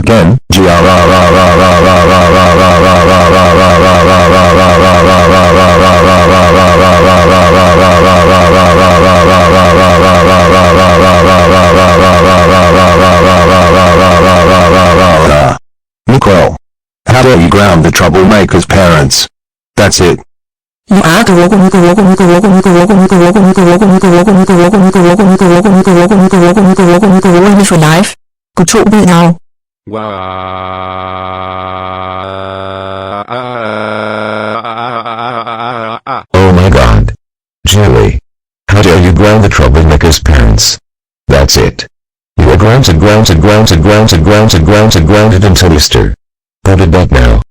again. Nicole. How dare you ground the troublemaker's parents? That's it. Waiting for life. Go to bed now. Oh my god. Julie. How dare you ground the troublemaker's parents? That's it. You are grounded until Easter. Go to bed now.